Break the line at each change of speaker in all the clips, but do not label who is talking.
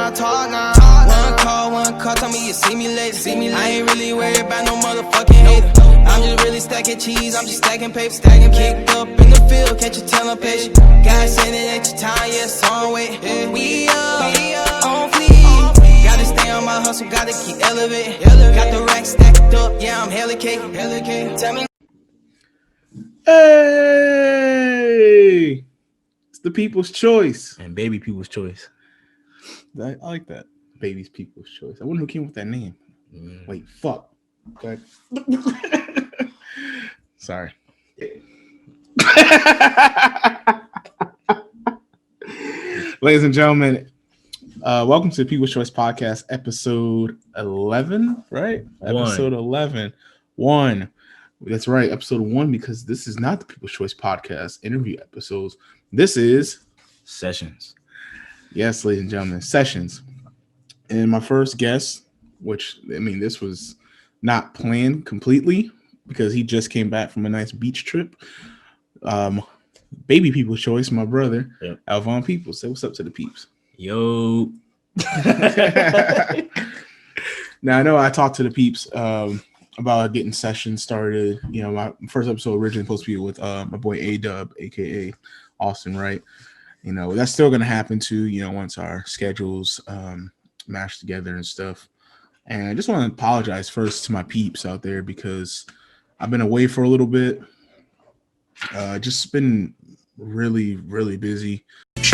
I talk now. One call, tell me you see me later. I ain't really worried about no motherfucking hater. I'm just really stacking cheese, I'm just stacking paper. Kicked up in the field, can't you tell I'm patient? God said it ain't your time, yeah, so I'm waiting. We up, on fleek. Gotta stay on my hustle, gotta keep elevating. Got the racks stacked up, yeah, I'm hella cake. Tell me.
Hey, it's the people's choice
and baby people's choice.
I like that. Baby's people's choice. I wonder who came up with that name. Wait, fuck. Okay. Sorry. Ladies and gentlemen, welcome to the People's Choice Podcast, episode 11, right? Episode 11. 1. That's right, episode 1, because this is not the People's Choice Podcast interview episodes. This is
Sessions.
Yes, ladies and gentlemen, Sessions. And my first guest, which, I mean, this was not planned completely because he just came back from a nice beach trip. Baby People's Choice, my brother, yep. Alvaughn Peoples. Say what's up to the peeps.
Yo.
Now, I know I talked to the peeps about getting Sessions started. You know, my first episode originally supposed to be with my boy A-Dub, a.k.a. Austin Wright. You know, that's still going to happen too, you know, once our schedules mash together and stuff. And I just want to apologize first to my peeps out there because I've been away for a little bit. Just been really, really busy.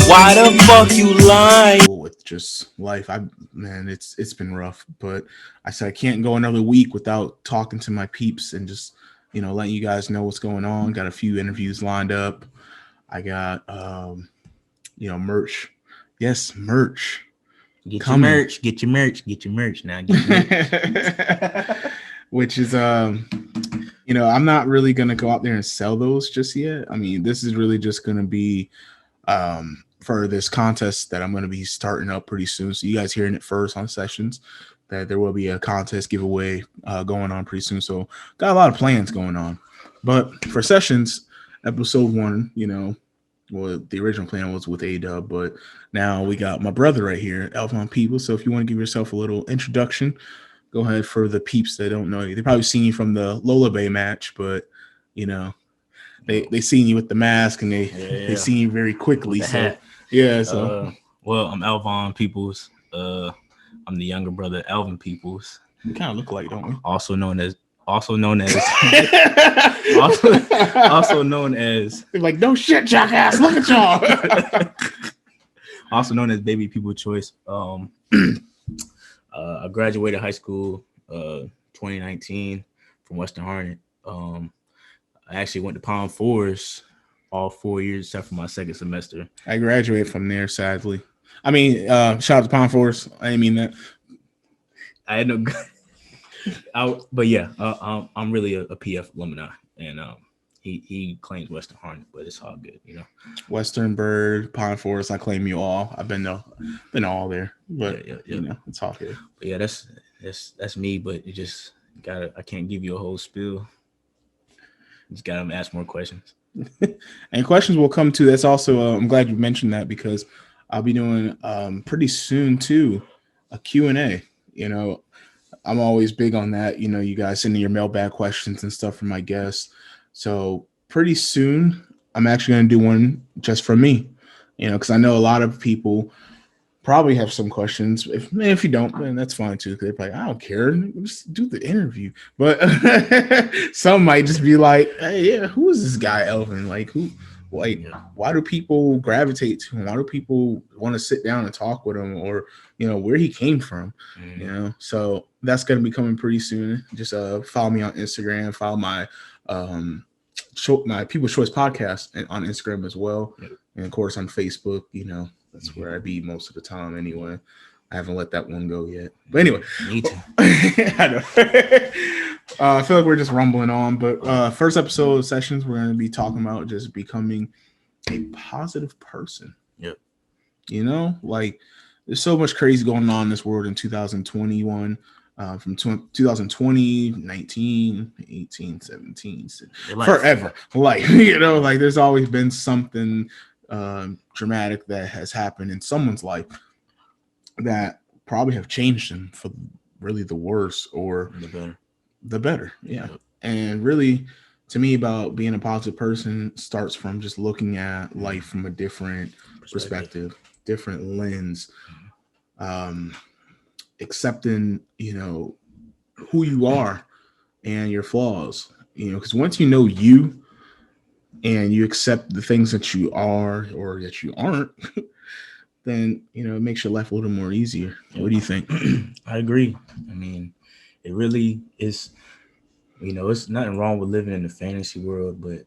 Why the fuck you lying?
With just life, it's been rough. But I said I can't go another week without talking to my peeps and just, you know, letting you guys know what's going on. Got a few interviews lined up. I got you know, merch. Yes, merch.
Get your merch now. Get your merch.
Which is you know, I'm not really gonna go out there and sell those just yet. I mean, this is really just gonna be for this contest that I'm gonna be starting up pretty soon. So you guys hearing it first on Sessions, that there will be a contest giveaway going on pretty soon. So got a lot of plans going on. But for Sessions, episode 1, you know, well, the original plan was with A-Dub, but now we got my brother right here, Alvaughn Peoples. So if you want to give yourself a little introduction, go ahead. For the peeps that don't know you, they probably seen you from the Lola Bay match, but you know, they seen you with the mask and they seen you very quickly. So hat. Yeah. So
well, I'm Alvaughn Peoples. I'm the younger brother, Alvin Peoples.
We kind of look alike, don't we?
Also known as
like, no shit, jackass, look at y'all.
Also known as Baby People's Choice. I graduated high school 2019 from Western Harnett. I actually went to Palm Forest all 4 years except for my second semester.
I graduated from there, sadly. I mean, shout out to Palm Forest. I didn't mean that.
I had no but yeah, I'm really a PF alumni, and he claims Western Harnett, but it's all good, you know.
Western Bird, Pine Forest, I claim you all. I've been all there, but yeah. You know, it's all good.
But yeah, that's me. But you just I can't give you a whole spiel. Just gotta ask more questions.
And questions will come to. That's also I'm glad you mentioned that because I'll be doing pretty soon too a Q&A. You know, I'm always big on that. You know, you guys sending your mailbag questions and stuff from my guests. So pretty soon, I'm actually going to do one just for me, you know, because I know a lot of people probably have some questions. If you don't, then that's fine too. Because they're like, I don't care. Just do the interview. But some might just be like, hey, yeah, who is this guy, Elvin? Like, who? Like, why do people gravitate to him? Why do people want to sit down and talk with him, or you know where he came from? Mm-hmm. You know, so that's going to be coming pretty soon. Just follow me on Instagram. Follow my People's Choice podcast on Instagram as well, and of course on Facebook. You know, that's where I be most of the time. Anyway, I haven't let that one go yet. But anyway,
me too.
I know. I feel like we're just rumbling on, but first episode of Sessions, we're going to be talking about just becoming a positive person.
Yep.
You know, like there's so much crazy going on in this world in 2021, from 2020, 19, 18, 17, forever. Like, you know, like there's always been something dramatic that has happened in someone's life that probably have changed him for really the worse or
The better.
the better. Yeah.
Yep.
And really, to me, about being a positive person starts from just looking at life from a different perspective, different lens, um, accepting, who you are and your flaws. Because once you know you and you accept the things that you are or that you aren't, then it makes your life a little more easier. What do you think?
I agree. I mean, it really is. It's nothing wrong with living in the fantasy world, but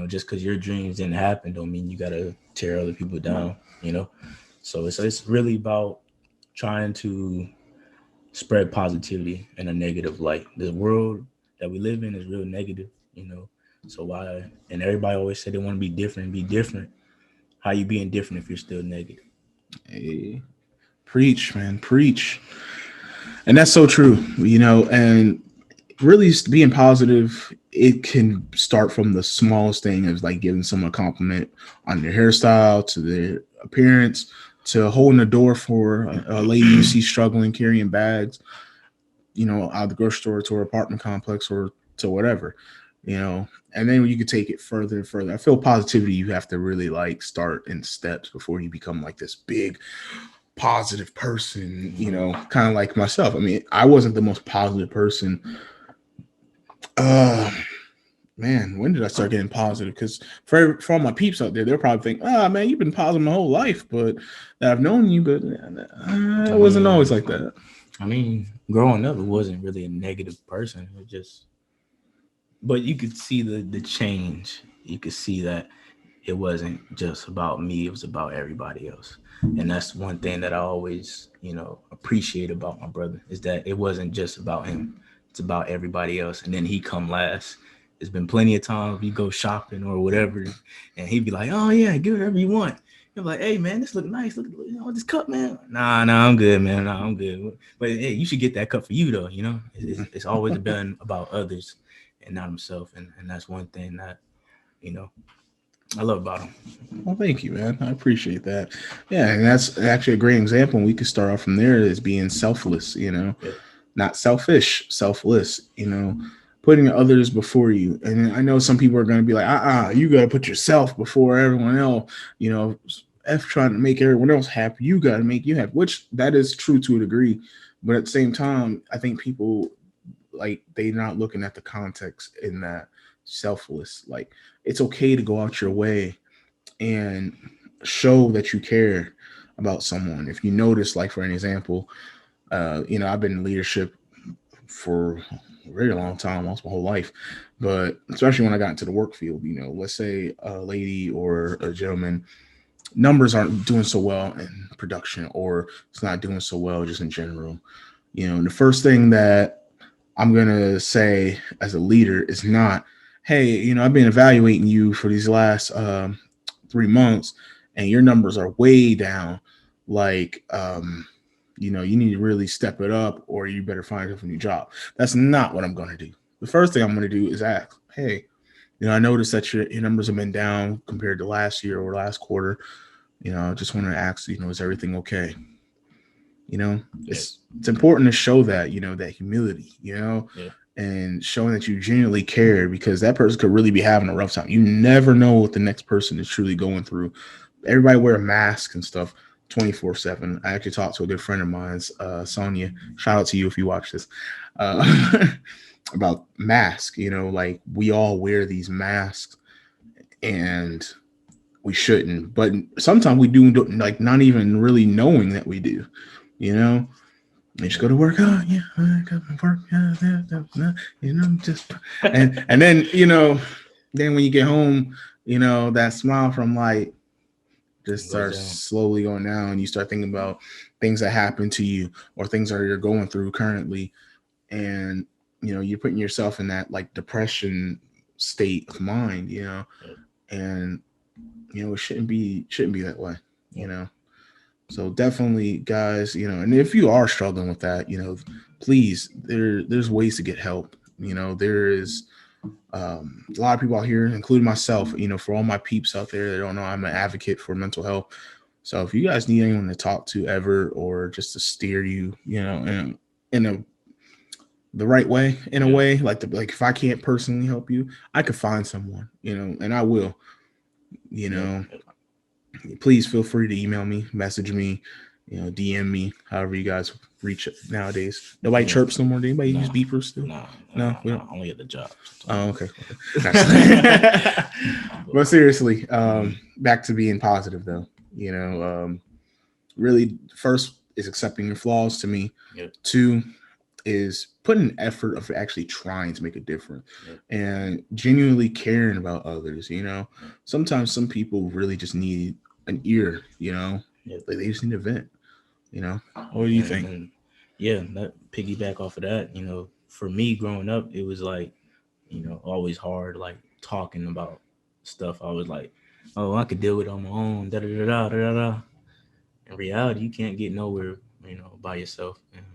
just because your dreams didn't happen, don't mean you gotta tear other people down. So it's really about trying to spread positivity in a negative light. The world that we live in is real negative. So why? And everybody always said they want to be different. Be different. How you being different if you're still negative?
Hey, preach, man, preach. And that's so true, and really being positive, it can start from the smallest thing of like giving someone a compliment on their hairstyle to their appearance to holding the door for a lady you see struggling carrying bags, out of the grocery store to her apartment complex or to whatever, and then you could take it further and further. I feel positivity, you have to really like start in steps before you become like this big positive person, kind of like myself. I mean, I wasn't the most positive person. uh Man, when did I start getting positive? Because for all my peeps out there, they'll probably think, man, you've been positive my whole life, but that I've known you, but it wasn't always like that.
I mean, growing up, it wasn't really a negative person. It just, but you could see the change. You could see that it wasn't just about me; it was about everybody else. And that's one thing that I always, appreciate about my brother is that it wasn't just about him; it's about everybody else. And then he come last. There's been plenty of times we go shopping or whatever, and he'd be like, "Oh yeah, get whatever you want." You're like, "Hey man, this look nice. Look at this cup, man." Nah, I'm good, man. Nah, I'm good. But hey, you should get that cup for you though. It's always been about others and not himself, and that's one thing that you know I love about him.
Well, thank you, man. I appreciate that. Yeah, and that's actually a great example. And we could start off from there as being selfless,
Yeah.
not selfish, selfless, putting others before you. And I know some people are going to be like, you got to put yourself before everyone else, F trying to make everyone else happy. You got to make you happy, which that is true to a degree. But at the same time, I think people like they're not looking at the context in that selfless. Like it's okay to go out your way and show that you care about someone. If you notice, like for an example, I've been in leadership for a very long time, almost my whole life, but especially when I got into the work field, let's say a lady or a gentleman numbers aren't doing so well in production or it's not doing so well just in general. The first thing that I'm going to say as a leader is not, hey, I've been evaluating you for these last 3 months and your numbers are way down. Like, you need to really step it up or you better find a new job. That's not what I'm going to do. The first thing I'm going to do is ask, hey, I noticed that your numbers have been down compared to last year or last quarter. I just want to ask, is everything okay? It's important to show that, that humility, and showing that you genuinely care because that person could really be having a rough time. You never know what the next person is truly going through. Everybody wear a mask and stuff 24/7. I actually talked to a good friend of mine's, Sonia. Shout out to you if you watch this, about masks. Like we all wear these masks and we shouldn't, but sometimes we do, like not even really knowing that we do. You just go to work. Oh yeah, I got to work. Just and then then when you get home, that smile from light just starts slowly going down. And you start thinking about things that happen to you or things that you're going through currently, and you're putting yourself in that like depression state of mind. And it shouldn't be that way. So definitely, guys, and if you are struggling with that, please, there's ways to get help. There is a lot of people out here, including myself, for all my peeps out there that don't know, I'm an advocate for mental health. So if you guys need anyone to talk to ever, or just to steer you, in the right way, in a way, like if I can't personally help you, I could find someone, and I will, please feel free to email me, message me, DM me, however you guys reach it nowadays. Nobody chirps no more. Do anybody use beepers still?
No, only at the job.
Oh, okay. But seriously, back to being positive though. Really, first is accepting your flaws to me.
Yep.
2 is putting an effort of actually trying to make a difference, and genuinely caring about others. Sometimes some people really just need an ear. Like they just need a vent. What do you think?
That piggyback off of that. For me growing up, it was like, always hard, like talking about stuff. I was like, oh, I could deal with it on my own. Da da da da da da. In reality, you can't get nowhere, by yourself. And,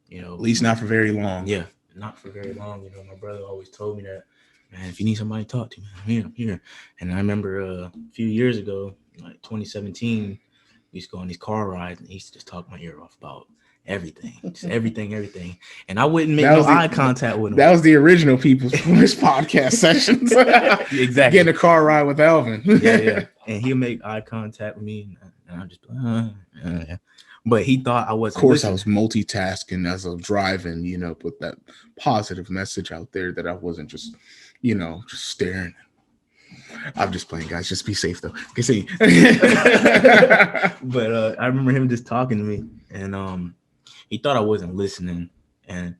at least not for very long.
Yeah, not for very long. My brother always told me that, man, if you need somebody to talk to, man, I'm here. And I remember a few years ago, like 2017, we used to go on these car rides, and he used to just talk my ear off about everything, just everything. And I wouldn't make eye contact with him.
That was the original People's Voice podcast sessions.
Exactly.
Getting a car ride with Alvin.
Yeah. And he'll make eye contact with me, and I'm just like, But he thought I wasn't.
Of course,
listening.
I was multitasking as I was driving, put that positive message out there that I wasn't just, just staring. I'm just playing, guys. Just be safe, though. Continue.
But I remember him just talking to me, and he thought I wasn't listening, and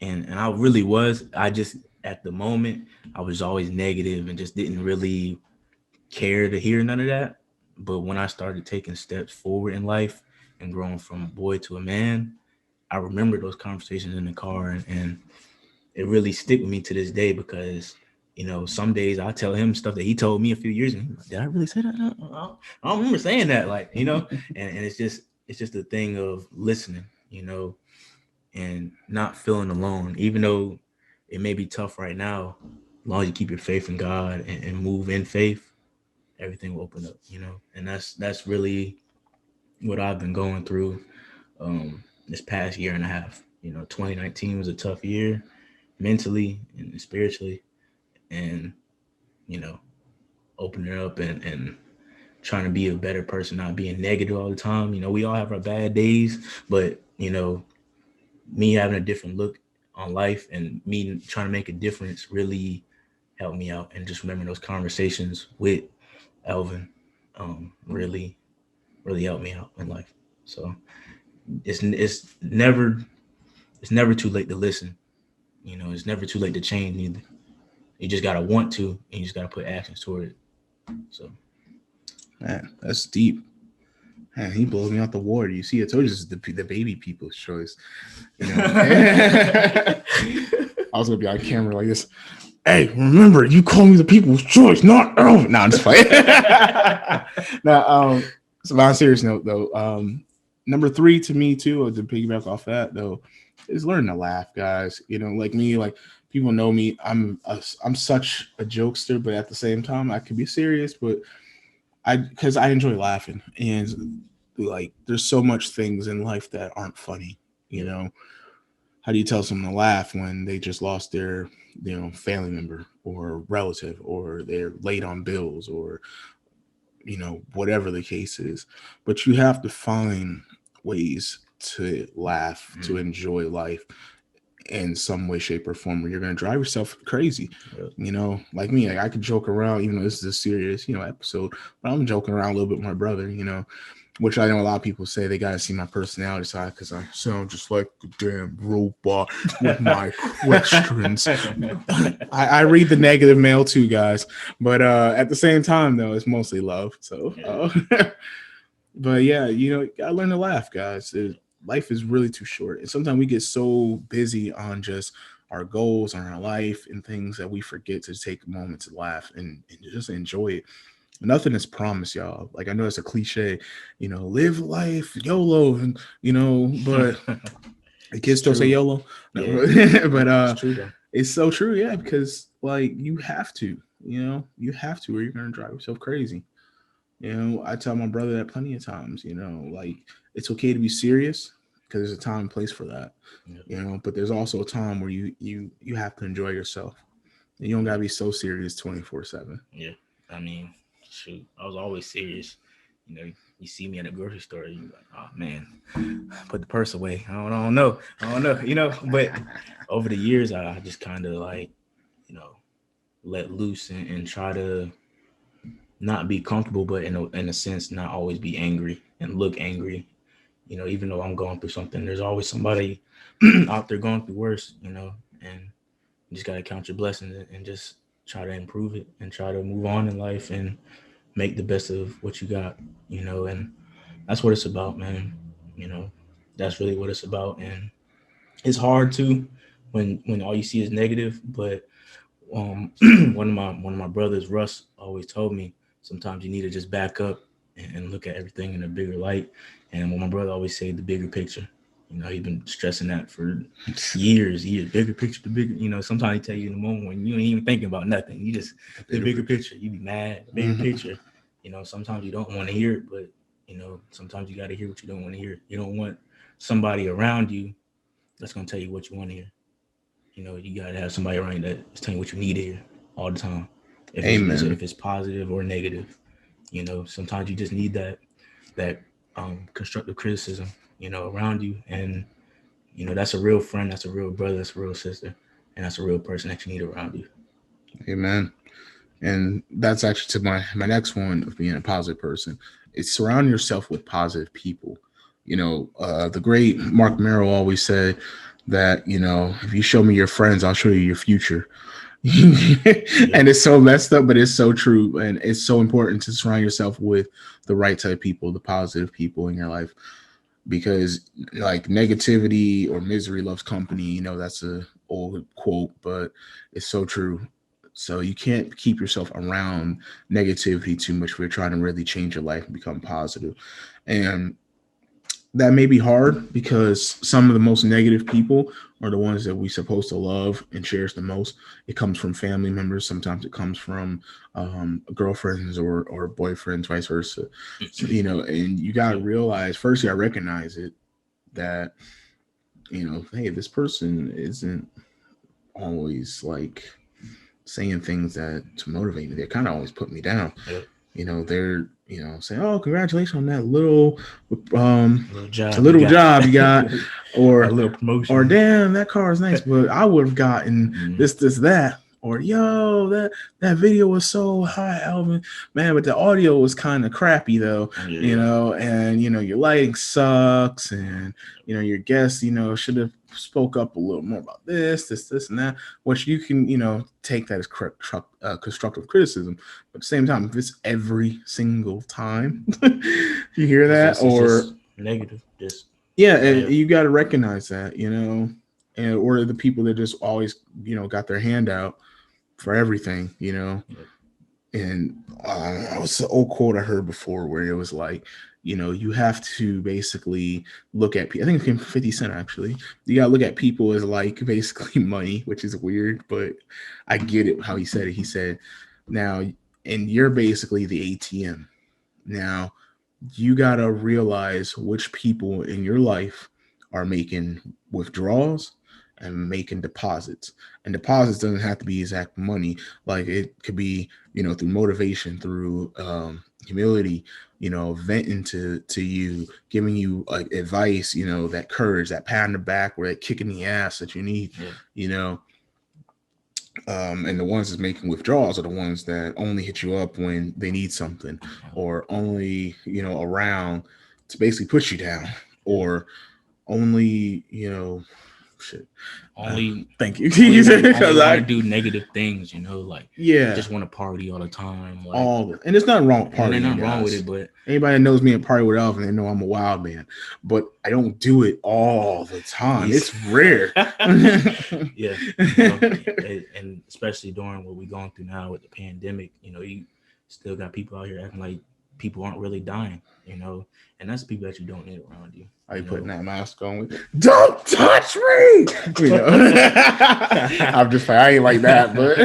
I really was. I just, at the moment, I was always negative and just didn't really care to hear none of that. But when I started taking steps forward in life and growing from a boy to a man, I remember those conversations in the car, and it really stick with me to this day, because some days I tell him stuff that he told me a few years ago. Like, did I really say that? I don't remember saying that. And it's just the thing of listening, and not feeling alone, even though it may be tough right now. As long as you keep your faith in God and move in faith, everything will open up, and that's really what I've been going through this past year and a half. 2019 was a tough year mentally and spiritually, and opening up and trying to be a better person, not being negative all the time. We all have our bad days, but me having a different look on life and me trying to make a difference really helped me out. And just remembering those conversations with Alvin really helped me out in life. So it's never too late to listen. It's never too late to change either. You just gotta want to, and you just gotta put actions toward it. So,
man, that's deep. Man, he blows me out the water. You see, I told you this is the baby people's choice. I was gonna be on camera like this. Hey, remember, you call me the people's choice, not Alvin. No, I'm just playing. Now, so on a serious note, though, number 3 to me too, to piggyback off that though, is learn to laugh, guys. Like me, like people know me. I'm such a jokester, but at the same time, I can be serious. But because I enjoy laughing, and like there's so much things in life that aren't funny. How do you tell someone to laugh when they just lost their family member or relative, or they're late on bills, or whatever the case is? But you have to find ways to laugh, to enjoy life in some way, shape, or form, where you're going to drive yourself crazy. Like me, I could joke around, even though this is a serious episode, but I'm joking around a little bit with my brother, which I know a lot of people say they got to see my personality side, because I sound just like a damn robot with my questions. I read the negative mail too, guys, but at the same time though, it's mostly love. So but yeah, you gotta learn to laugh, guys. Life is really too short, and sometimes we get so busy on just our goals and our life and things that we forget to take a moment to laugh and just enjoy it. Nothing is promised, y'all. Like, I know it's a cliche, live life, YOLO, and but the kids still say YOLO. No, yeah. But it's true, it's so true, yeah, because like you have to, or you're gonna drive yourself crazy. You know, I tell my brother that plenty of times. You know, like it's okay to be serious because there's a time and place for that.
Yeah.
You know, but there's also a time where you have to enjoy yourself. And you don't gotta be so serious 24/7.
Yeah. I mean, shoot, I was always serious. You know, you see me at a grocery store, you like, oh man, put the purse away. I don't know. You know, but over the years, I just kind of like, you know, let loose and try to not be comfortable, but in a sense, not always be angry and look angry. You know, even though I'm going through something, there's always somebody out there going through worse. You know, and you just gotta count your blessings and just try to improve it and try to move on in life and make the best of what you got. You know, and that's what it's about, man. You know, that's really what it's about, and it's hard to when all you see is negative, but um one of my brothers, Russ, always told me sometimes you need to just back up and look at everything in a bigger light. And when my brother always say the bigger picture, you know, he's been stressing that for years. Bigger picture, the bigger. You know, sometimes he tell you in the moment when you ain't even thinking about nothing. You just the bigger picture. You be mad. Bigger picture. You know, sometimes you don't want to hear it, but you know, sometimes you got to hear what you don't want to hear. You don't want somebody around you that's gonna tell you what you want to hear. You know, you gotta have somebody around you that's telling you what you need to hear all the time. If it's positive or negative, you know, sometimes you just need that constructive criticism, you know, around you, and you know that's a real friend, that's a real brother, that's a real sister, and that's a real person that you need around you.
Amen. And that's actually to my next one of being a positive person. It's surround yourself with positive people. You know, the great Mark Merrill always said that, you know, if you show me your friends, I'll show you your future. And it's so messed up, but it's so true. And it's so important to surround yourself with the right type of people, the positive people in your life. Because like negativity or misery loves company, you know, that's a old quote, but it's so true. So you can't keep yourself around negativity too much if you're trying to really change your life and become positive. And that may be hard because some of the most negative people are the ones that we supposed to love and cherish the most. It comes from family members. Sometimes it comes from girlfriends or boyfriends, vice versa. So, you know, and you got to realize first, you got to recognize it that, you know, hey, this person isn't always like saying things that to motivate me. They kind of always put me down.
Yeah.
You know, they're, you know, saying, "Oh, congratulations on that little job you got," or
a little promotion,
or "Damn, that car is nice, but I would have gotten this, that." Or, "Yo, that video was so high, Alvin, man, but the audio was kind of crappy though, you know, and you know your lighting sucks, and you know your guests, you know, should have spoke up a little more about this, and that." Which you can, you know, take that as constructive criticism, but at the same time, if it's every single time you hear that, or
negative, just
and you got to recognize that, you know, and or the people that just always, you know, got their hand out for everything, you know. And what's the old quote I heard before where it was like, you know, you have to basically look at people. I think it came from 50 Cent actually. You gotta look at people as like basically money, which is weird, but I get it how he said it. He said, now, and you're basically the ATM. Now, you gotta realize which people in your life are making withdrawals and making deposits. And deposits doesn't have to be exact money. Like it could be, you know, through motivation, through humility, you know, venting to you, giving you like advice, you know, that courage, that pat on the back, or that kick in the ass that you need, you know. And the ones that's making withdrawals are the ones that only hit you up when they need something, or only, you know, around to basically push you down, or only, you know, shit.
Only
thank you.
Only want to do negative things, you know, like just want to party all the time, like,
and there's nothing wrong with partying.
There's nothing wrong with it, but
anybody that knows me and party with Alvin, they know I'm a wild man. But I don't do it all the time. It's rare.
You know, and especially during what we're going through now with the pandemic, you know, you still got people out here acting like people aren't really dying, you know, and that's people that you don't need around you.
Are you putting that mask on? Don't touch me! You know? I'm just like, I ain't like that, but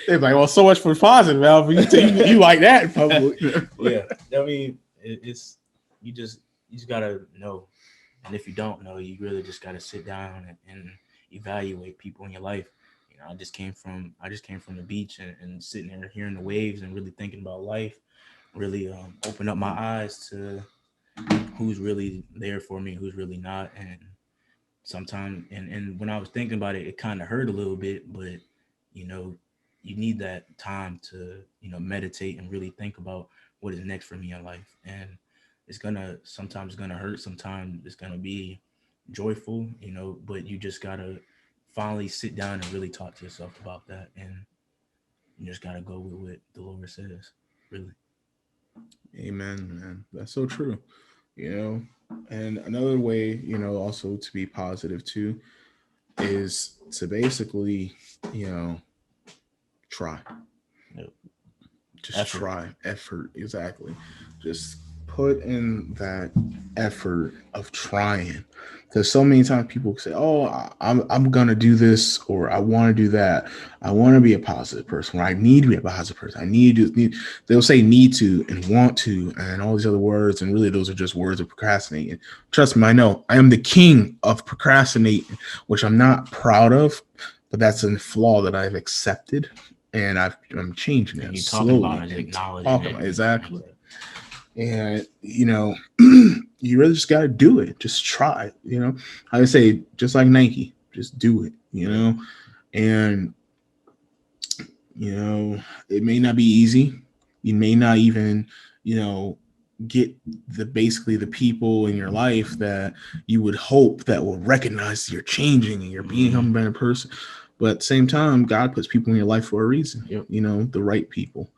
they're like, well, so much for positive, Alvin. You like that in public.
Yeah, I mean, it's you just gotta know, and if you don't know, you really just gotta sit down and evaluate people in your life. You know, I just came from the beach and sitting there hearing the waves and really thinking about life, really opened up my eyes to who's really there for me, who's really not. And sometimes, and when I was thinking about it, it kind of hurt a little bit, but you know, you need that time to, you know, meditate and really think about what is next for me in life. And sometimes it's gonna hurt, sometimes it's gonna be joyful, you know, but you just gotta finally sit down and really talk to yourself about that. And you just gotta go with what the Lord says, really.
Amen, man. That's so true. You know, and another way, you know, also to be positive too is to basically, you know, try.
Yep.
Just try. Effort. Exactly. Just put in that effort of trying. Because so many times people say, oh, I'm going to do this, or I want to do that. I want to be a positive person, or I need to be a positive person. I need to. They'll say need to and want to and all these other words. And really, those are just words of procrastinating. Trust me, I know. I am the king of procrastinating, which I'm not proud of, but that's a flaw that I've accepted. And I'm changing it slowly. Talking about exactly. And, you know, you really just got to do it. Just try, you know, I say, just like Nike, just do it, you know, and, you know, it may not be easy. You may not even, you know, get basically the people in your life that you would hope that will recognize you're changing and you're becoming a better person. But at the same time, God puts people in your life for a reason, you know, the right people,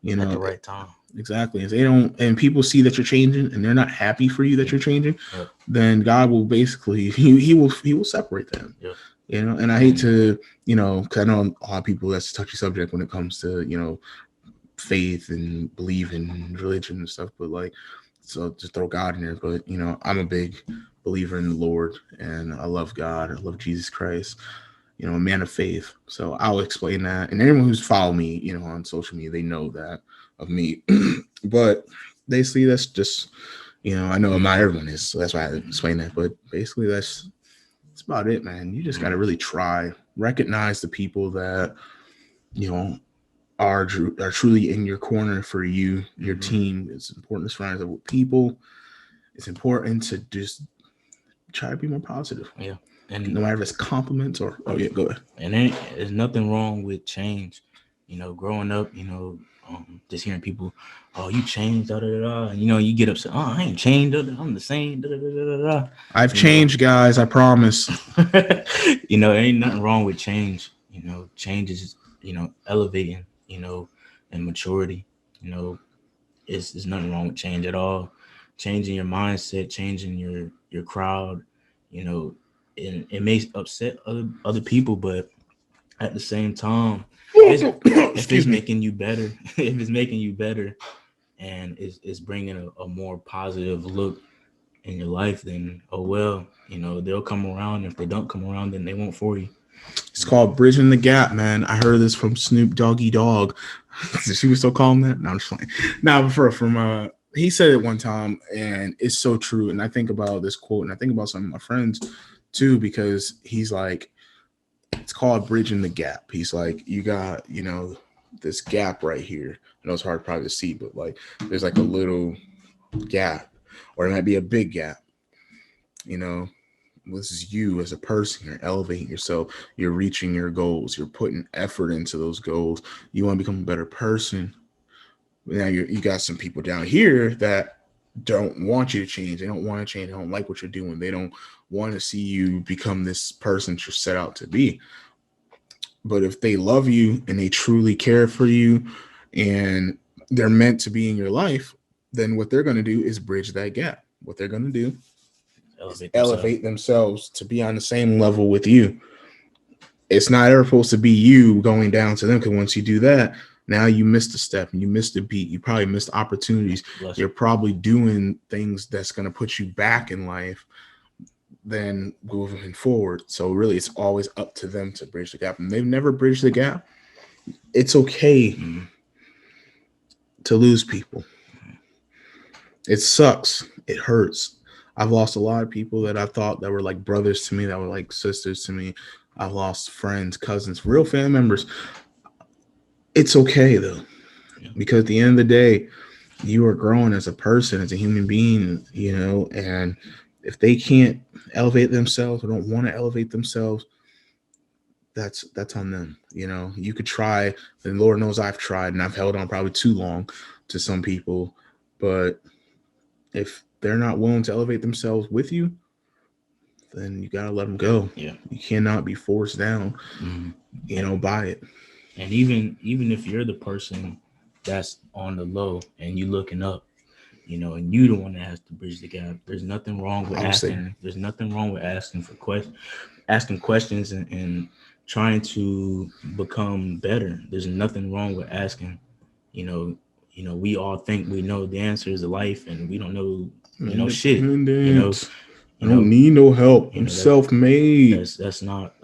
you know,
at the right time.
Exactly. If they don't, and people see that you're changing and they're not happy for you that you're changing, then God will basically, he will separate them, you know, and I hate to, you know, cause I know a lot of people, that's a touchy subject when it comes to, you know, faith and belief in religion and stuff, but like, so just throw God in there. But, you know, I'm a big believer in the Lord and I love God. I love Jesus Christ, you know, a man of faith. So I'll explain that. And anyone who's followed me, you know, on social media, they know that of me. But basically, that's just, you know, I know not everyone is, so that's why I explain that. But basically, that's about it, man. You just got to really try, recognize the people that, you know, are truly in your corner for you, your team. It's important to surround yourself with people. It's important to just try to be more positive.
Yeah. And
no matter if it's compliments or go ahead.
And there's nothing wrong with change. You know, growing up, you know, just hearing people, oh, you changed, da da da, and you know, you get upset. Oh, I ain't changed. I'm the same. Da da da da.
I've changed, guys. I promise.
You know, ain't nothing wrong with change. You know, change is, you know, elevating. You know, and maturity. You know, it's nothing wrong with change at all. Changing your mindset, changing your crowd. You know, and it may upset other people, but at the same time, if it's making you better, and it's bringing a more positive look in your life, then oh well, you know, they'll come around. If they don't come around, then they won't for you.
It's called bridging the gap, man. I heard this from Snoop Doggy Dogg. She was still calling that? No, I'm just playing. Now, from he said it one time, and it's so true. And I think about this quote, and I think about some of my friends too, because he's like, it's called bridging the gap. He's like, you got, you know, this gap right here. I know it's hard probably to see, but like, there's like a little gap, or it might be a big gap. You know, this is you as a person. You're elevating yourself. You're reaching your goals. You're putting effort into those goals. You want to become a better person. Now you got some people down here that don't want you to change. They don't want to change. They don't like what you're doing. They don't want to see you become this person you're set out to be. But if they love you and they truly care for you and they're meant to be in your life, then what they're going to do is bridge that gap. What they're going to do is elevate themselves to be on the same level with you. It's not ever supposed to be you going down to them, because once you do that, Now you missed a step and you missed a beat. You probably missed opportunities. You're probably doing things that's going to put you back in life than moving forward. So really, it's always up to them to bridge the gap. And they've never bridged the gap. It's okay to lose people. It sucks. It hurts. I've lost a lot of people that I thought that were like brothers to me, that were like sisters to me. I've lost friends, cousins, real family members. It's okay though, because at the end of the day, you are growing as a person, as a human being, you know, and if they can't elevate themselves or don't want to elevate themselves, that's on them. You know, you could try, and Lord knows I've tried, and I've held on probably too long to some people, but if they're not willing to elevate themselves with you, then you gotta let them go.
Yeah,
you cannot be forced down, you know, by it.
And even if you're the person that's on the low and you looking up, you know, and you the one that has to bridge the gap, there's nothing wrong with asking. There's nothing wrong with asking for asking questions and trying to become better. There's nothing wrong with asking. You know, we all think we know the answers to life, and we don't know, shit.
I don't need no help. I'm self-made.
That's not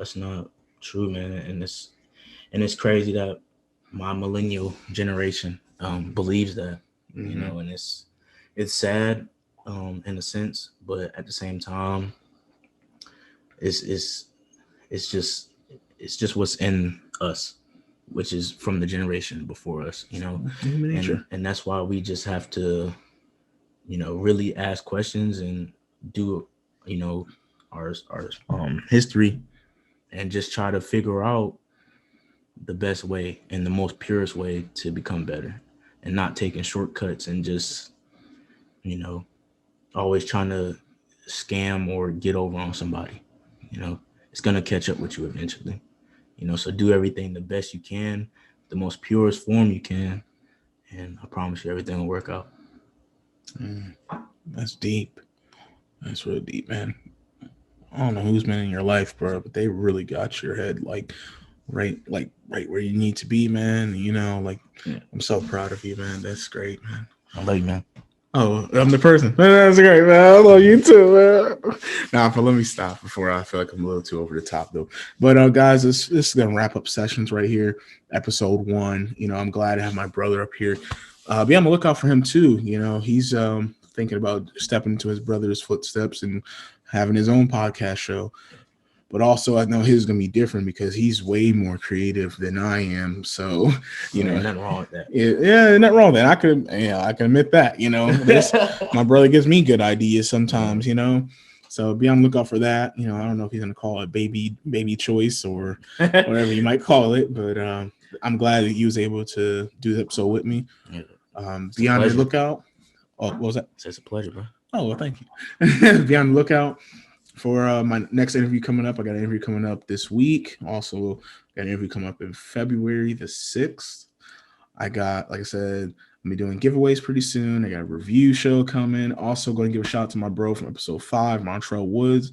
true, man. And it's crazy that my millennial generation believes that, you know, and it's sad in a sense, but at the same time, it's just what's in us, which is from the generation before us, you know. And that's why we just have to, you know, really ask questions and do, you know, our history, and just try to figure out the best way and the most purest way to become better, and not taking shortcuts and just, you know, always trying to scam or get over on somebody. You know, it's gonna catch up with you eventually. You know, so do everything the best you can, the most purest form you can, and I promise you everything will work out.
That's deep. That's really deep, man. I don't know who's been in your life, bro, but they really got your head like right where you need to be, man. You know, like, I'm so proud of you, man. That's great, man.
I love you, man.
Oh, I'm the person. That's great, man. I love you too, man. Nah, but let me stop before I feel like I'm a little too over the top, though. But guys, this is gonna wrap up sessions right here, episode 1. You know, I'm glad to have my brother up here. Be on the lookout for him too. You know, he's thinking about stepping into his brother's footsteps and having his own podcast show. But also, I know his is gonna be different because he's way more creative than I am. So, you know,
nothing wrong with that.
Yeah, nothing wrong with that. I can admit that. You know, my brother gives me good ideas sometimes. You know, so be on the lookout for that. You know, I don't know if he's gonna call it baby choice or whatever you might call it, but I'm glad that he was able to do the episode with me. Be on the lookout. Oh, what was that?
It's a pleasure, bro.
Oh, well, thank you. Be on the lookout for my next interview coming up. I got an interview coming up this week. Also, got an interview coming up in February the 6th. I got, like I said, I'm be doing giveaways pretty soon. I got a review show coming. Also, going to give a shout out to my bro from episode 5, Matrell Woods.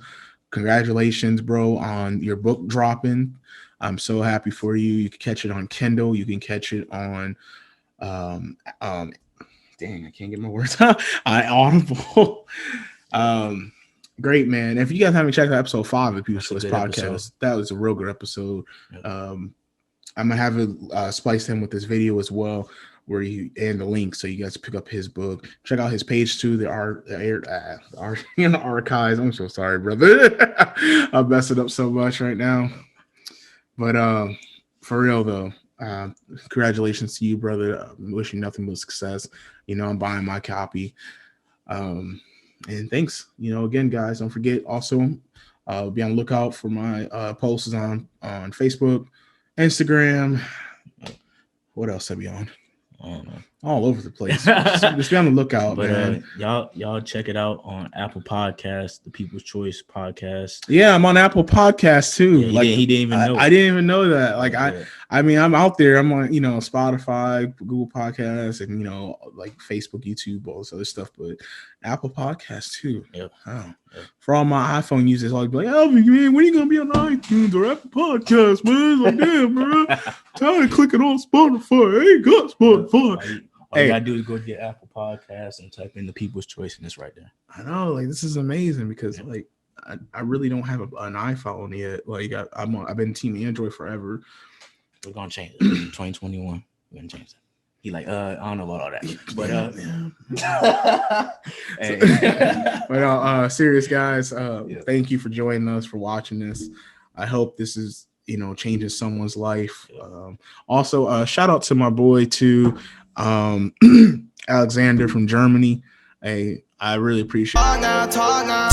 Congratulations, bro, on your book dropping. I'm so happy for you. You can catch it on Kindle. You can catch it on dang, I can't get my words out. Audible. Great, man. If you guys haven't checked out episode 5 of People's Choice Podcast, that was a real good episode. I'm gonna have it spliced in with this video as well, where you and the link so you guys pick up his book. Check out his page too. The archives. I'm so sorry, brother. I'm messing up so much right now. But for real though, congratulations to you, brother. I'm wishing nothing but success. You know, I'm buying my copy. And thanks. You know, again, guys, don't forget also be on the lookout for my posts on Facebook, Instagram. What else are we on?
I don't know.
all over the place. Just be on the lookout,
But
man.
y'all check it out on Apple Podcasts, the People's Choice Podcast.
Yeah, I'm on Apple Podcasts too.
Yeah, he didn't even know.
I didn't even know that. Like
Yeah.
I mean, I'm out there. I'm on, Spotify, Google Podcasts, and like Facebook, YouTube, all this other stuff. But Apple Podcasts too.
Yep.
Wow.
Yep.
For all my iPhone users, I'll be like, Alvin, man, when are you gonna be on iTunes or Apple Podcasts, man? Like, damn, bro. Tired of clicking on Spotify. I ain't got Spotify.
All you gotta do is go to your Apple Podcasts and type in the People's Choice, and it's right there.
I know, like, this is amazing because like I really don't have an iPhone yet. Like I've been team Android forever.
We're gonna change it. 2021. We're gonna change it. He like, I don't know about all that, but
But serious guys, thank you for joining us, for watching this. I hope this is changing someone's life. Also, shout out to my boy too, Alexander from Germany. Hey, I really appreciate it.
Talk now.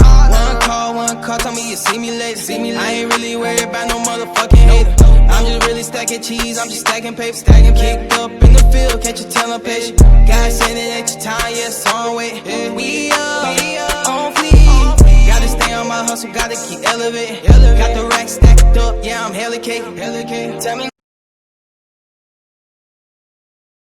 One call, tell me you see me later. I ain't really worried about no motherfucking hater. I'm just really stacking cheese, I'm just stacking paper, kicked up in the field, can't you tell I'm patient? God said it ain't your time, yeah, so I'm waiting. We up, on fleek. Gotta stay on my hustle, gotta keep elevating. Got the rack stacked up, yeah, I'm hella cake. Tell me